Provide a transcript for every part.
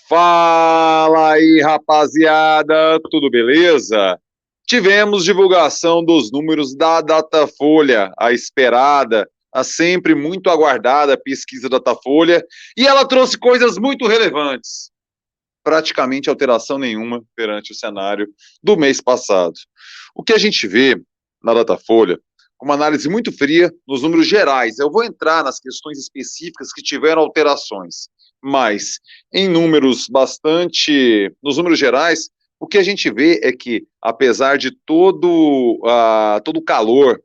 Fala aí, rapaziada, tudo beleza? Tivemos divulgação dos números da Datafolha, a esperada, a sempre muito aguardada pesquisa Datafolha, e ela trouxe coisas muito relevantes, praticamente alteração nenhuma perante o cenário do mês passado. O que a gente vê na Datafolha, com uma análise muito fria nos números gerais, eu vou entrar nas questões específicas que tiveram alterações, mas em números bastante, nos números gerais, o que a gente vê é que, apesar de todo o calor,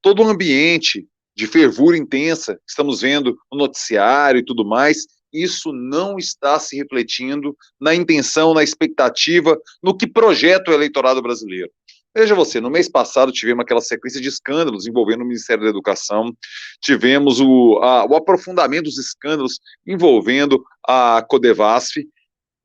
todo o ambiente de fervura intensa que estamos vendo no noticiário e tudo mais, isso não está se refletindo na intenção, na expectativa, no que projeta o eleitorado brasileiro. Veja você, no mês passado tivemos aquela sequência de escândalos envolvendo o Ministério da Educação, tivemos o aprofundamento dos escândalos envolvendo a Codevasf.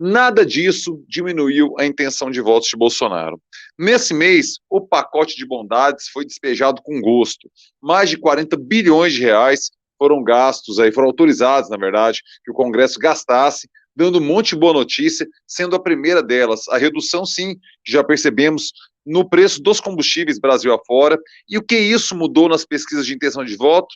Nada disso diminuiu a intenção de votos de Bolsonaro. Nesse mês, o pacote de bondades foi despejado com gosto. Mais de 40 bilhões de reais foram gastos, foram autorizados, na verdade, que o Congresso gastasse, dando um monte de boa notícia, sendo a primeira delas a redução, sim, que já percebemos no preço dos combustíveis Brasil afora. E o que isso mudou nas pesquisas de intenção de voto?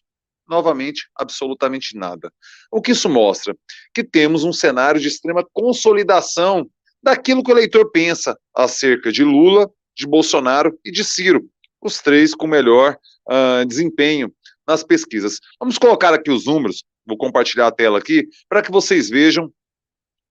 Novamente, absolutamente nada. O que isso mostra? Que temos um cenário de extrema consolidação daquilo que o eleitor pensa acerca de Lula, de Bolsonaro e de Ciro, os três com melhor desempenho nas pesquisas. Vamos colocar aqui os números, vou compartilhar a tela aqui, para que vocês vejam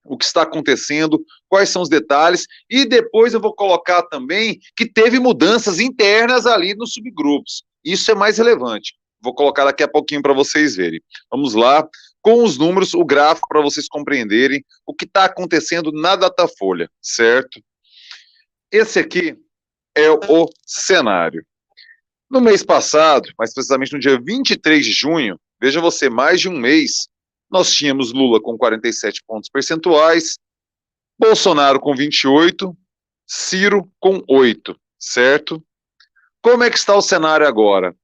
o que está acontecendo, quais são os detalhes, e depois eu vou colocar também que teve mudanças internas ali nos subgrupos. Isso é mais relevante. Vou colocar daqui a pouquinho para vocês verem. Vamos lá, com os números, o gráfico para vocês compreenderem o que está acontecendo na Datafolha, certo? Esse aqui é o cenário. No mês passado, mais precisamente no dia 23 de junho, veja você, mais de um mês, nós tínhamos Lula com 47 pontos percentuais, Bolsonaro com 28, Ciro com 8, certo? Como é que está o cenário agora?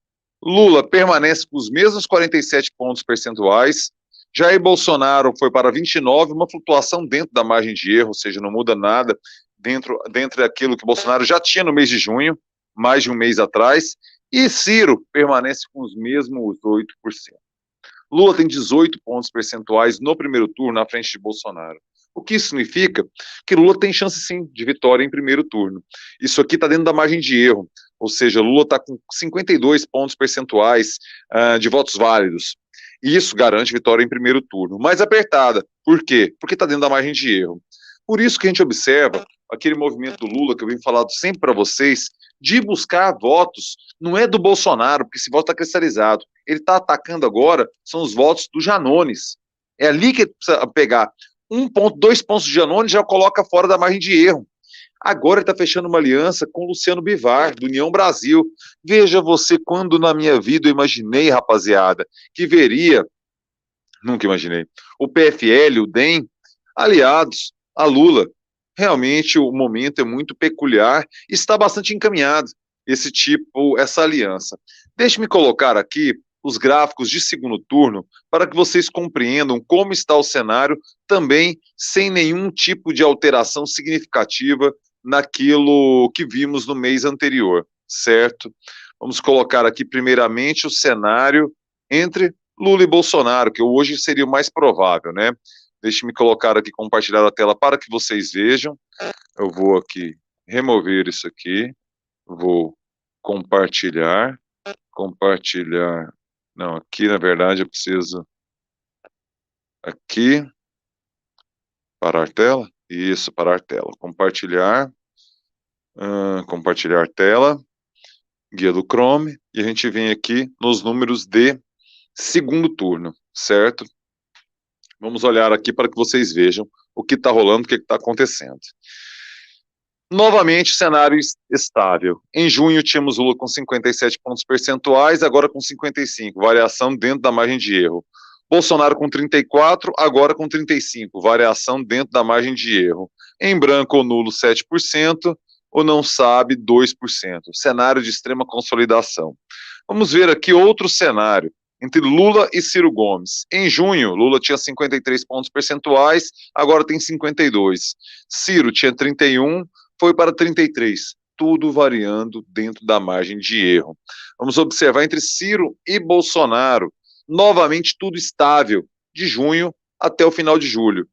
Lula permanece com os mesmos 47 pontos percentuais, Jair Bolsonaro foi para 29, uma flutuação dentro da margem de erro, ou seja, não muda nada dentro daquilo que Bolsonaro já tinha no mês de junho, mais de um mês atrás, e Ciro permanece com os mesmos 8%. Lula tem 18 pontos percentuais no primeiro turno à frente de Bolsonaro. O que isso significa? Que Lula tem chance sim de vitória em primeiro turno. Isso aqui está dentro da margem de erro, ou seja, Lula está com 52 pontos percentuais de votos válidos. E isso garante vitória em primeiro turno, mais apertada. Por quê? Porque está dentro da margem de erro. Por isso que a gente observa aquele movimento do Lula que eu venho falando sempre para vocês, de buscar votos, não é do Bolsonaro, porque esse voto está cristalizado. Ele está atacando agora, são os votos do Janones. É ali que ele precisa pegar. 1 ponto, 2 pontos de Janones já coloca fora da margem de erro. Agora ele está fechando uma aliança com Luciano Bivar, do União Brasil. Veja você, quando na minha vida eu imaginei, rapaziada, que veria, nunca imaginei, o PFL, o DEM, aliados a Lula. Realmente o momento é muito peculiar e está bastante encaminhado essa aliança. Deixe-me colocar aqui os gráficos de segundo turno para que vocês compreendam como está o cenário, também sem nenhum tipo de alteração significativa naquilo que vimos no mês anterior, certo? Vamos colocar aqui primeiramente o cenário entre Lula e Bolsonaro, que hoje seria o mais provável, né? Deixe-me colocar aqui, compartilhar a tela para que vocês vejam. Eu vou aqui remover isso aqui. Vou compartilhar. Compartilhar. Não, aqui na verdade eu preciso. Aqui. Parar tela? Isso, parar tela. Compartilhar. Compartilhar tela. Guia do Chrome. E a gente vem aqui nos números de segundo turno, certo? Vamos olhar aqui para que vocês vejam o que está rolando, o que está acontecendo. Novamente, cenário estável. Em junho, tínhamos Lula com 57 pontos percentuais, agora com 55, variação dentro da margem de erro. Bolsonaro com 34, agora com 35, variação dentro da margem de erro. Em branco ou nulo, 7%, ou não sabe, 2%. Cenário de extrema consolidação. Vamos ver aqui outro cenário. entre Lula e Ciro Gomes. Em junho, Lula tinha 53 pontos percentuais, agora tem 52. Ciro tinha 31, foi para 33. Tudo variando dentro da margem de erro. Vamos observar entre Ciro e Bolsonaro, novamente tudo estável, de junho até o final de julho.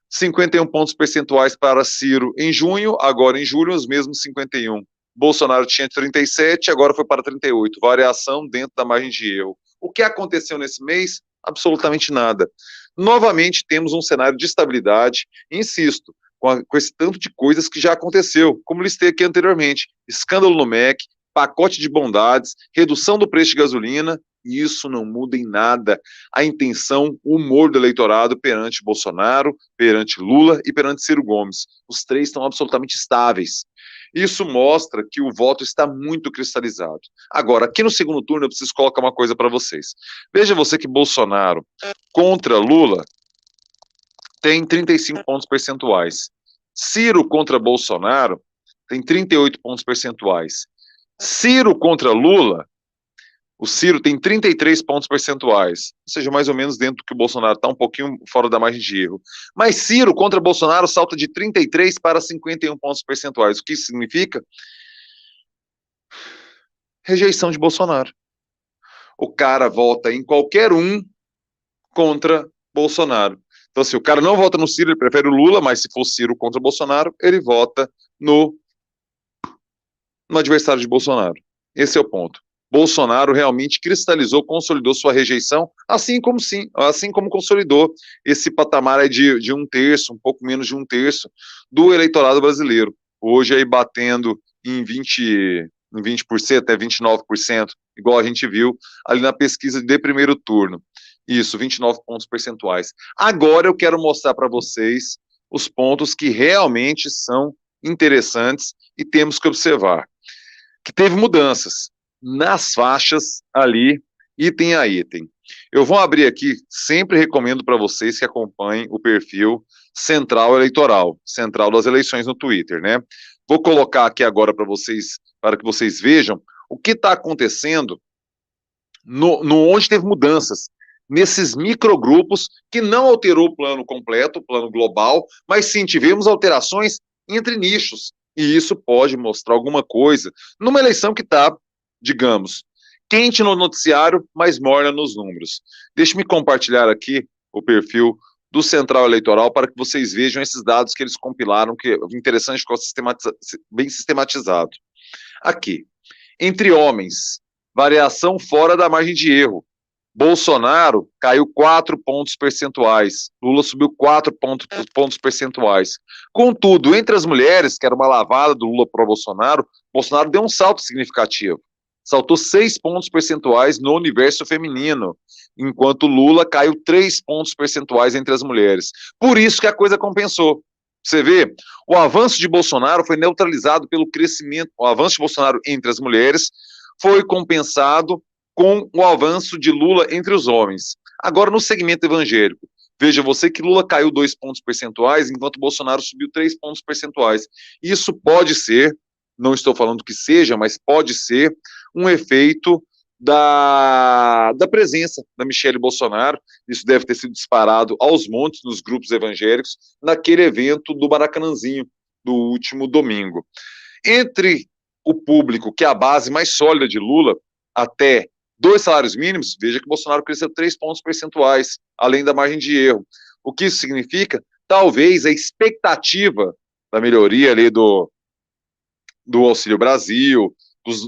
51 pontos percentuais para Ciro em junho, agora em julho os mesmos 51. Bolsonaro tinha 37, agora foi para 38. Variação dentro da margem de erro. O que aconteceu nesse mês? Absolutamente nada. Novamente temos um cenário de estabilidade, insisto, com esse tanto de coisas que já aconteceu, como listei aqui anteriormente. Escândalo no MEC, pacote de bondades, redução do preço de gasolina, e isso não muda em nada a intenção, o humor do eleitorado perante Bolsonaro, perante Lula e perante Ciro Gomes. Os três estão absolutamente estáveis. Isso mostra que o voto está muito cristalizado. Agora, aqui no segundo turno, eu preciso colocar uma coisa para vocês. Veja você que Bolsonaro contra Lula tem 35 pontos percentuais. Ciro contra Bolsonaro tem 38 pontos percentuais. Ciro contra Lula, o Ciro tem 33 pontos percentuais, ou seja, mais ou menos dentro do que o Bolsonaro está, um pouquinho fora da margem de erro. Mas Ciro contra Bolsonaro salta de 33 para 51 pontos percentuais. O que isso significa? Rejeição de Bolsonaro. O cara vota em qualquer um contra Bolsonaro. Então, se o cara não vota no Ciro, ele prefere o Lula, mas se for Ciro contra Bolsonaro, ele vota no adversário de Bolsonaro. Esse é o ponto. Bolsonaro realmente cristalizou, consolidou sua rejeição, assim como consolidou esse patamar de um terço, um pouco menos de um terço, do eleitorado brasileiro. Hoje aí batendo em 20%, até 29%, igual a gente viu ali na pesquisa de primeiro turno. Isso, 29 pontos percentuais. Agora eu quero mostrar para vocês os pontos que realmente são interessantes e temos que observar. Que teve mudanças nas faixas ali, item a item. Eu vou abrir aqui, sempre recomendo para vocês que acompanhem o perfil Central Eleitoral, Central das Eleições no Twitter, né? Vou colocar aqui agora para que vocês vejam o que está acontecendo onde teve mudanças, nesses microgrupos, que não alterou o plano completo, o plano global, mas sim tivemos alterações entre nichos, e isso pode mostrar alguma coisa numa eleição que está, digamos, quente no noticiário, mas morna nos números. Deixe-me compartilhar aqui o perfil do Central Eleitoral para que vocês vejam esses dados que eles compilaram, que é interessante, ficou bem sistematizado. Aqui, entre homens, variação fora da margem de erro. Bolsonaro caiu 4 pontos percentuais, Lula subiu 4 pontos percentuais. Contudo, entre as mulheres, que era uma lavada do Lula para o Bolsonaro, Bolsonaro deu um salto significativo. Saltou 6 pontos percentuais no universo feminino, enquanto Lula caiu 3 pontos percentuais entre as mulheres. Por isso que a coisa compensou. Você vê, o avanço de Bolsonaro foi neutralizado pelo crescimento, o avanço de Bolsonaro entre as mulheres foi compensado com o avanço de Lula entre os homens. Agora, no segmento evangélico, veja você que Lula caiu 2 pontos percentuais, enquanto Bolsonaro subiu 3 pontos percentuais. Isso pode ser, não estou falando que seja, mas pode ser um efeito da presença da Michelle Bolsonaro. Isso deve ter sido disparado aos montes nos grupos evangélicos naquele evento do Maracanãzinho do último domingo. Entre o público, que é a base mais sólida de Lula, até 2 salários mínimos, veja que Bolsonaro cresceu 3 pontos percentuais, além da margem de erro. O que isso significa? Talvez a expectativa da melhoria ali do Auxílio Brasil,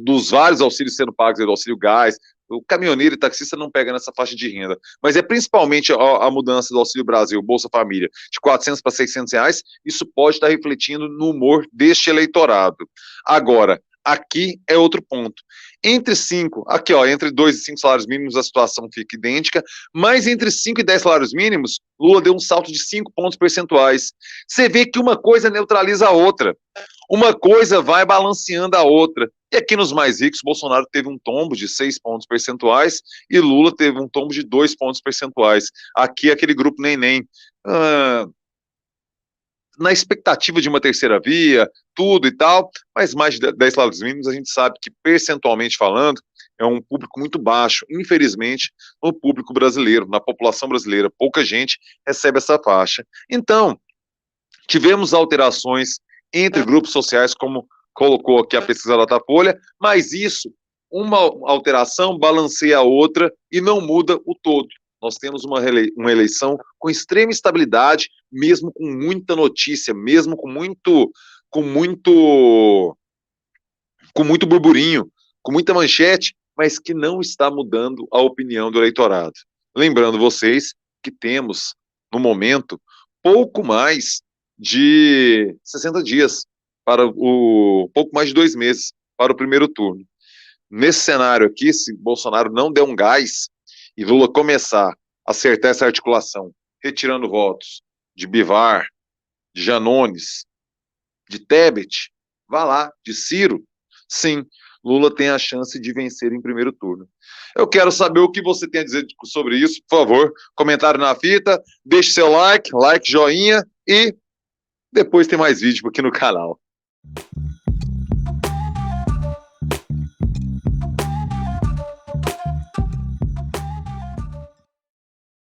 dos vários auxílios sendo pagos, do auxílio gás, o caminhoneiro e taxista não pega nessa faixa de renda, mas é principalmente a mudança do Auxílio Brasil, Bolsa Família, de 400 para 600 reais, isso pode estar refletindo no humor deste eleitorado. Agora, aqui é outro ponto. Entre 5, aqui ó, entre 2 e 5 salários mínimos a situação fica idêntica, mas entre 5 e 10 salários mínimos, Lula deu um salto de 5 pontos percentuais. Você vê que uma coisa neutraliza a outra. Uma coisa vai balanceando a outra. E aqui nos mais ricos, Bolsonaro teve um tombo de 6 pontos percentuais e Lula teve um tombo de 2 pontos percentuais. Aqui, aquele grupo neném. Na expectativa de uma terceira via, tudo e tal, mas mais de 10 salários mínimos, a gente sabe que, percentualmente falando, é um público muito baixo, infelizmente, no público brasileiro, na população brasileira. Pouca gente recebe essa faixa. Então, tivemos alterações entre grupos sociais, como colocou aqui a pesquisa da Datafolha, mas isso, uma alteração balanceia a outra e não muda o todo. Nós temos uma eleição com extrema estabilidade, mesmo com muita notícia, mesmo com muito burburinho, com muita manchete, mas que não está mudando a opinião do eleitorado. Lembrando vocês que temos, no momento, pouco mais de 60 dias para pouco mais de 2 meses para o primeiro turno. Nesse cenário aqui, se Bolsonaro não der um gás e Lula começar a acertar essa articulação, retirando votos de Bivar, de Janones, de Tebet, vá lá, de Ciro, sim, Lula tem a chance de vencer em primeiro turno. Eu quero saber o que você tem a dizer sobre isso, por favor, comentário na fita, deixe seu like, joinha e depois tem mais vídeo aqui no canal.